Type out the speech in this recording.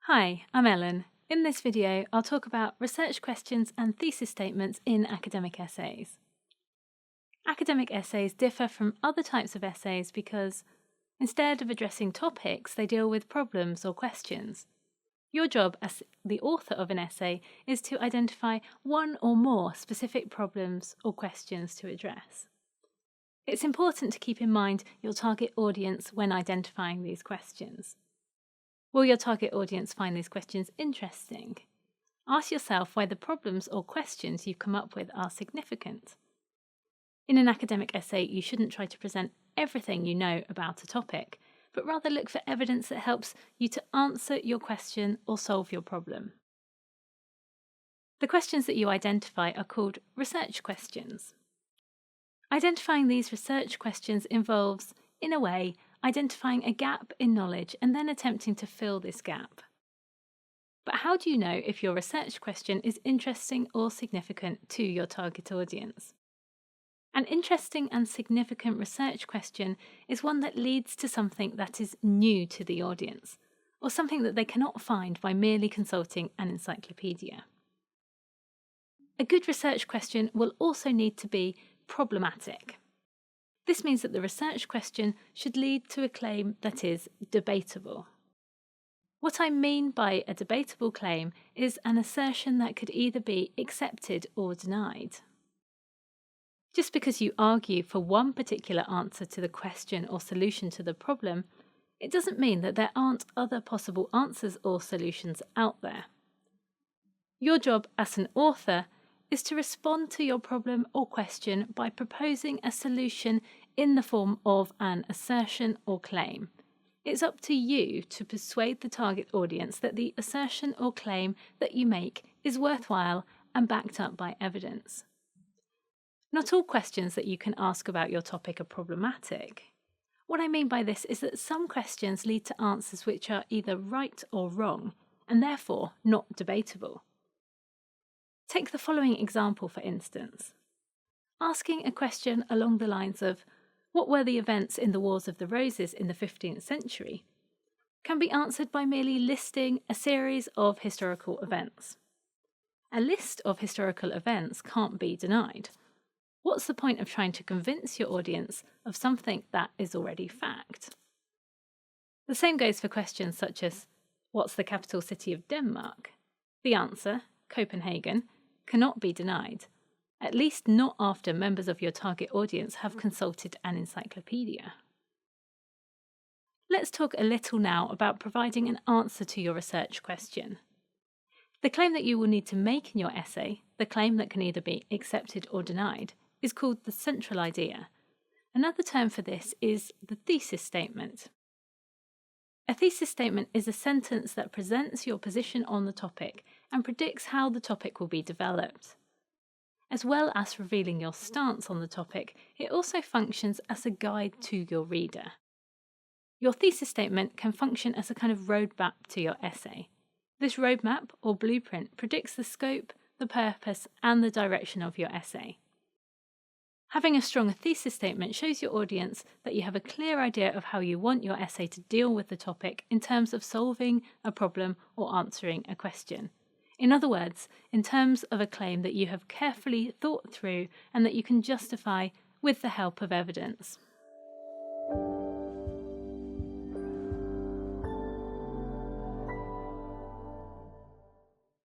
Hi, I'm Ellen. In this video, I'll talk about research questions and thesis statements in academic essays. Academic essays differ from other types of essays because, instead of addressing topics, they deal with problems or questions. Your job as the author of an essay is to identify one or more specific problems or questions to address. It's important to keep in mind your target audience when identifying these questions. Will your target audience find these questions interesting? Ask yourself why the problems or questions you've come up with are significant. In an academic essay, you shouldn't try to present everything you know about a topic, but rather look for evidence that helps you to answer your question or solve your problem. The questions that you identify are called research questions. Identifying these research questions involves, in a way, identifying a gap in knowledge and then attempting to fill this gap. But how do you know if your research question is interesting or significant to your target audience? An interesting and significant research question is one that leads to something that is new to the audience, or something that they cannot find by merely consulting an encyclopedia. A good research question will also need to be problematic. This means that the research question should lead to a claim that is debatable. What I mean by a debatable claim is an assertion that could either be accepted or denied. Just because you argue for one particular answer to the question or solution to the problem, it doesn't mean that there aren't other possible answers or solutions out there. Your job as an author is to respond to your problem or question by proposing a solution in the form of an assertion or claim. It's up to you to persuade the target audience that the assertion or claim that you make is worthwhile and backed up by evidence. Not all questions that you can ask about your topic are problematic. What I mean by this is that some questions lead to answers which are either right or wrong, and therefore not debatable. Take the following example, for instance. Asking a question along the lines of, "What were the events in the Wars of the Roses in the 15th century?" can be answered by merely listing a series of historical events. A list of historical events can't be denied. What's the point of trying to convince your audience of something that is already fact? The same goes for questions such as, "What's the capital city of Denmark?" The answer, Copenhagen, cannot be denied, at least not after members of your target audience have consulted an encyclopedia. Let's talk a little now about providing an answer to your research question. The claim that you will need to make in your essay, the claim that can either be accepted or denied, is called the central idea. Another term for this is the thesis statement. A thesis statement is a sentence that presents your position on the topic and predicts how the topic will be developed. As well as revealing your stance on the topic, it also functions as a guide to your reader. Your thesis statement can function as a kind of roadmap to your essay. This roadmap or blueprint predicts the scope, the purpose, and the direction of your essay. Having a strong thesis statement shows your audience that you have a clear idea of how you want your essay to deal with the topic in terms of solving a problem or answering a question. In other words, in terms of a claim that you have carefully thought through and that you can justify with the help of evidence.